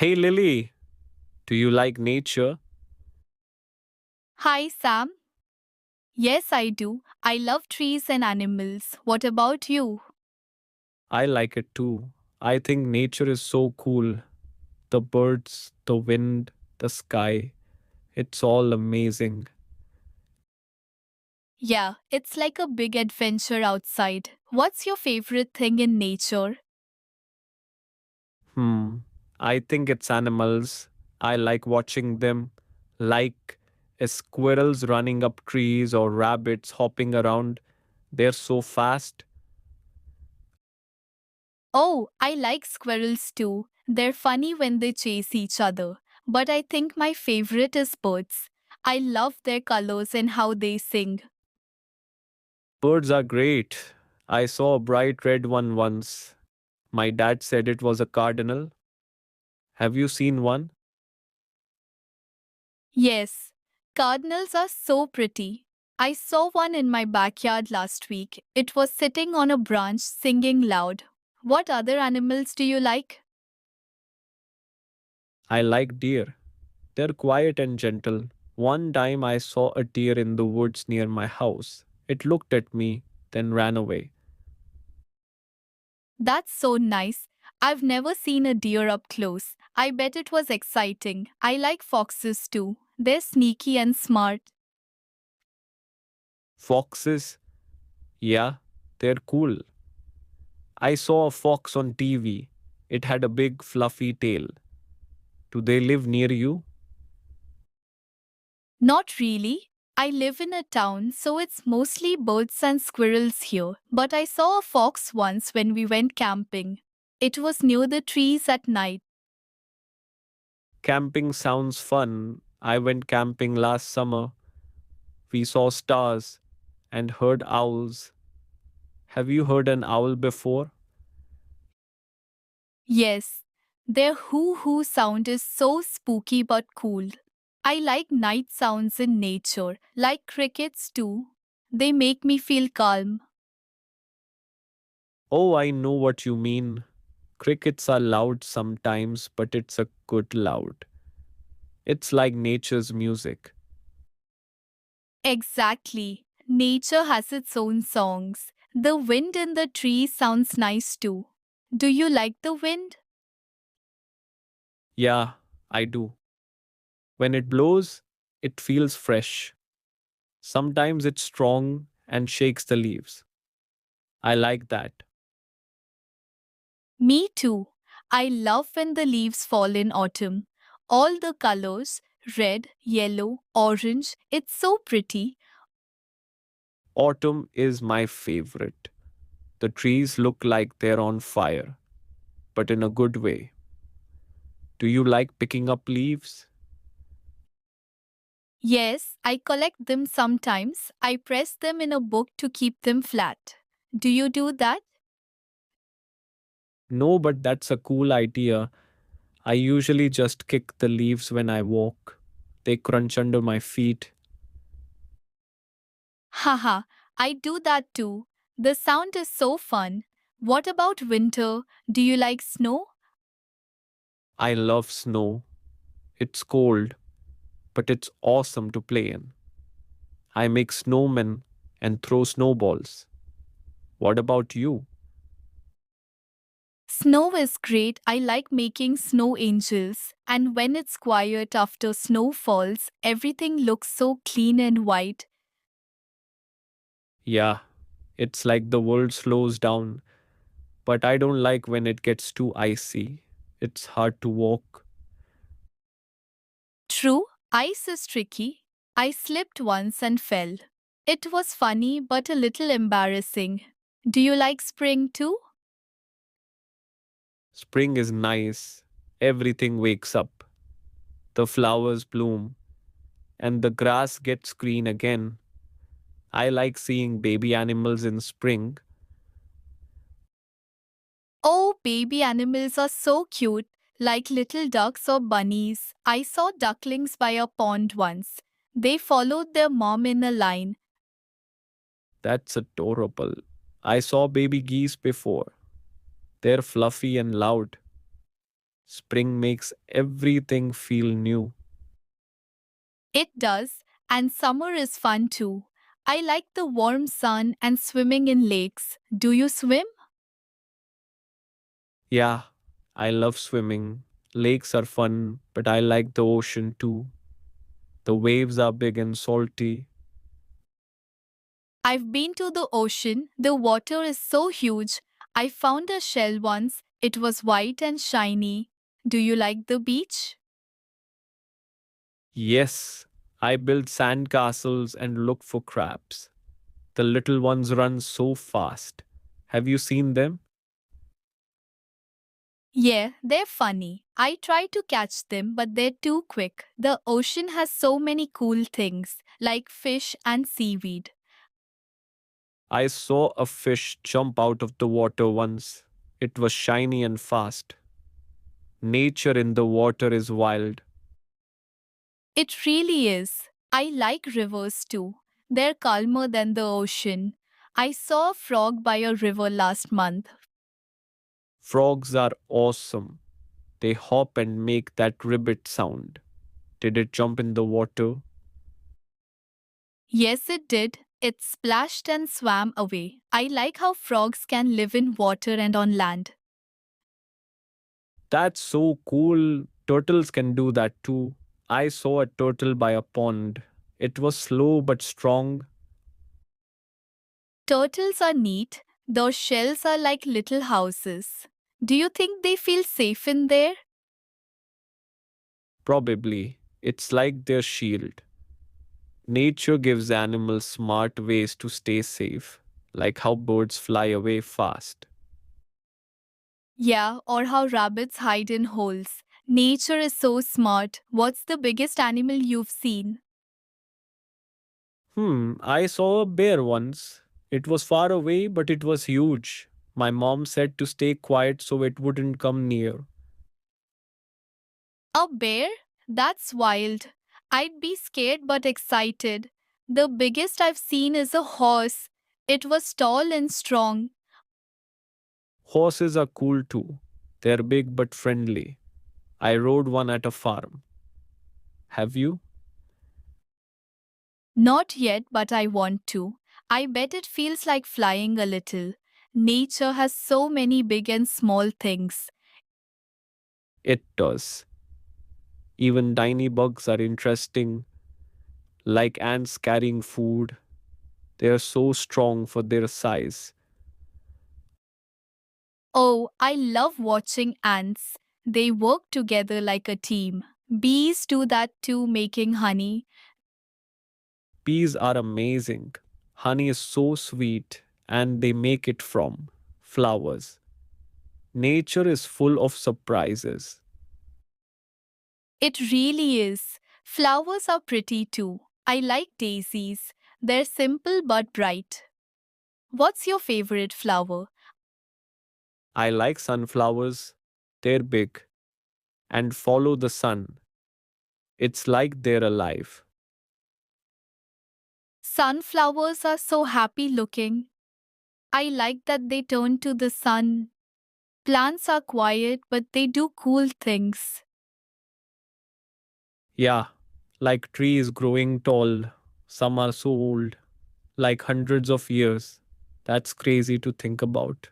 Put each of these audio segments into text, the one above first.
Hey Lily, do you like nature? Hi, Sam. Yes, I do. I love trees and animals. What about you? I like it too. I think nature is so cool. The birds, the wind, the sky. It's all amazing. Yeah, it's like a big adventure outside. What's your favorite thing in nature? Hmm. I think it's animals. I like watching them, like squirrels running up trees or rabbits hopping around. They're so fast. Oh, I like squirrels too. They're funny when they chase each other. But I think my favorite is birds. I love their colors and how they sing. Birds are great. I saw a bright red one once. My dad said it was a cardinal. Have you seen one? Yes, cardinals are so pretty. I saw one in my backyard last week. It was sitting on a branch singing loud. What other animals do you like? I like deer. They're quiet and gentle. One time I saw a deer in the woods near my house. It looked at me, then ran away. That's so nice. I've never seen a deer up close. I bet it was exciting. I like foxes too. They're sneaky and smart. Foxes? Yeah, they're cool. I saw a fox on TV. It had a big fluffy tail. Do they live near you? Not really. I live in a town, so it's mostly birds and squirrels here. But I saw a fox once when we went camping. It was near the trees at night. Camping sounds fun. I went camping last summer. We saw stars and heard owls. Have you heard an owl before? Yes, their hoo hoo sound is so spooky but cool. I like night sounds in nature, like crickets too. They make me feel calm. Oh, I know what you mean. Crickets are loud sometimes, but it's a good loud. It's like nature's music. Exactly. Nature has its own songs. The wind in the trees sounds nice too. Do you like the wind? Yeah, I do. When it blows, it feels fresh. Sometimes it's strong and shakes the leaves. I like that. Me too. I love when the leaves fall in autumn. All the colors red, yellow, orange it's so pretty. Autumn is my favorite. The trees look like they're on fire, but in a good way. Do you like picking up leaves? Yes, I collect them sometimes. I press them in a book to keep them flat. Do you do that? No, but that's a cool idea. I usually just kick the leaves when I walk. They crunch under my feet. Haha, I do that too. The sound is so fun. What about winter? Do you like snow? I love snow. It's cold, but it's awesome to play in. I make snowmen and throw snowballs. What about you? Snow is great. I like making snow angels. And when it's quiet after snow falls, everything looks so clean and white. Yeah, it's like the world slows down, but I don't like when it gets too icy. It's hard to walk. True, ice is tricky. I slipped once and fell. It was funny but a little embarrassing. Do you like spring too? Spring is nice. Everything wakes up. The flowers bloom, and the grass gets green again. I like seeing baby animals in spring. Oh, baby animals are so cute, like little ducks or bunnies. I saw ducklings by a pond once. They followed their mom in a line. That's adorable. I saw baby geese before. They're fluffy and loud. Spring makes everything feel new. It does, and summer is fun too. I like the warm sun and swimming in lakes. Do you swim? Yeah, I love swimming. Lakes are fun, but I like the ocean too. The waves are big and salty. I've been to the ocean. The water is so huge. I found a shell once. It was white and shiny. Do you like the beach? Yes, I build sand castles and look for crabs. The little ones run so fast. Have you seen them? Yeah, they're funny. I try to catch them, but they're too quick. The ocean has so many cool things, like fish and seaweed. I saw a fish jump out of the water once. It was shiny and fast. Nature in the water is wild. It really is. I like rivers too. They're calmer than the ocean. I saw a frog by a river last month. Frogs are awesome. They hop and make that ribbit sound. Did it jump in the water? Yes, it did. It splashed and swam away. I like how frogs can live in water and on land. That's so cool. Turtles can do that too. I saw a turtle by a pond. It was slow but strong. Turtles are neat. Their shells are like little houses. Do you think they feel safe in there? Probably. It's like their shield. Nature gives animals smart ways to stay safe, like how birds fly away fast. Yeah, or how rabbits hide in holes. Nature is so smart. What's the biggest animal you've seen? I saw a bear once. It was far away, but it was huge. My mom said to stay quiet so it wouldn't come near. A bear? That's wild. I'd be scared but excited. The biggest I've seen is a horse. It was tall and strong. Horses are cool too. They're big but friendly. I rode one at a farm. Have you? Not yet, but I want to. I bet it feels like flying a little. Nature has so many big and small things. It does. Even tiny bugs are interesting, like ants carrying food. They are so strong for their size. Oh, I love watching ants. They work together like a team. Bees do that too, making honey. Bees are amazing. Honey is so sweet, and they make it from flowers. Nature is full of surprises. It really is. Flowers are pretty too. I like daisies. They're simple but bright. What's your favorite flower? I like sunflowers. They're big and follow the sun. It's like they're alive. Sunflowers are so happy looking. I like that they turn to the sun. Plants are quiet, but they do cool things. Yeah, like trees growing tall. Some are so old, like hundreds of years. That's crazy to think about.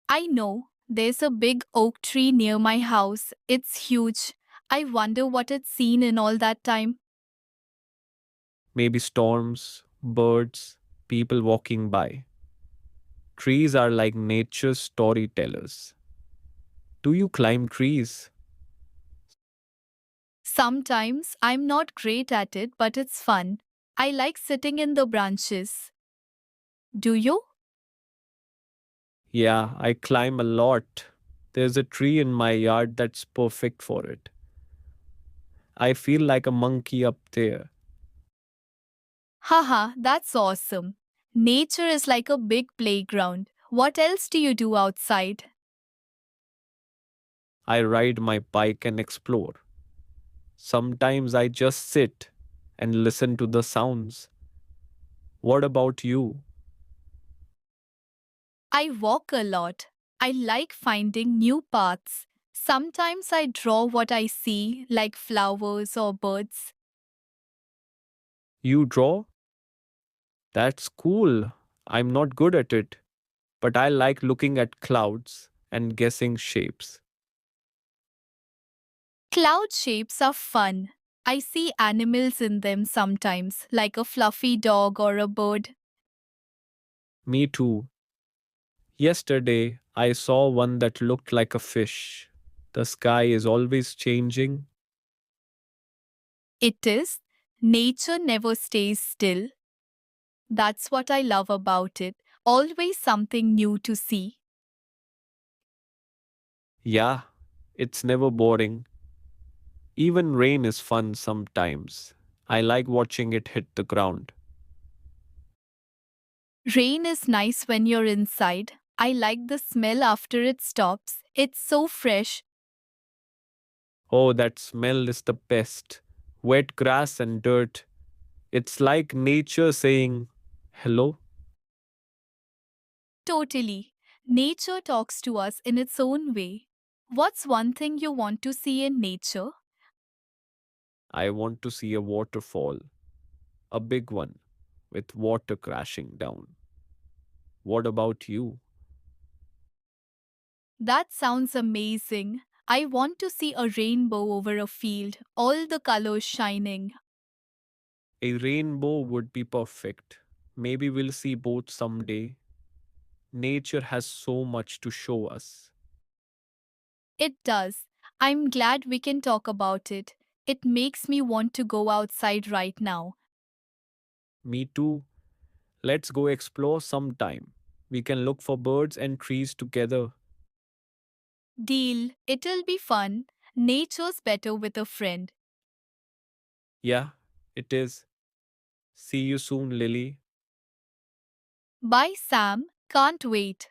I know there's a big oak tree near my house. It's huge. I wonder what it's seen in all that time. Maybe storms, birds, people walking by. Trees are like nature's storytellers. Do you climb trees? Sometimes I'm not great at it, but it's fun. I like sitting in the branches. Do you? Yeah, I climb a lot. There's a tree in my yard that's perfect for it. I feel like a monkey up there. Haha, that's awesome. Nature is like a big playground. What else do you do outside? I ride my bike and explore. Sometimes I just sit and listen to the sounds. What about you? I walk a lot. I like finding new paths. Sometimes I draw what I see, like flowers or birds. You draw? That's cool. I'm not good at it, but I like looking at clouds and guessing shapes. Cloud shapes are fun. I see animals in them sometimes, like a fluffy dog or a bird. Me too. Yesterday, I saw one that looked like a fish. The sky is always changing. It is. Nature never stays still. That's what I love about it. Always something new to see. Yeah, it's never boring. Even rain is fun sometimes. I like watching it hit the ground. Rain is nice when you're inside. I like the smell after it stops. It's so fresh. Oh, that smell is the best. Wet grass and dirt. It's like nature saying, hello. Totally. Nature talks to us in its own way. What's one thing you want to see in nature? I want to see a waterfall, a big one, with water crashing down. What about you? That sounds amazing. I want to see a rainbow over a field, all the colors shining. A rainbow would be perfect. Maybe we'll see both someday. Nature has so much to show us. It does. I'm glad we can talk about it. It makes me want to go outside right now. Me too. Let's go explore sometime. We can look for birds and trees together. Deal. It'll be fun. Nature's better with a friend. Yeah, it is. See you soon, Lily. Bye, Sam. Can't wait.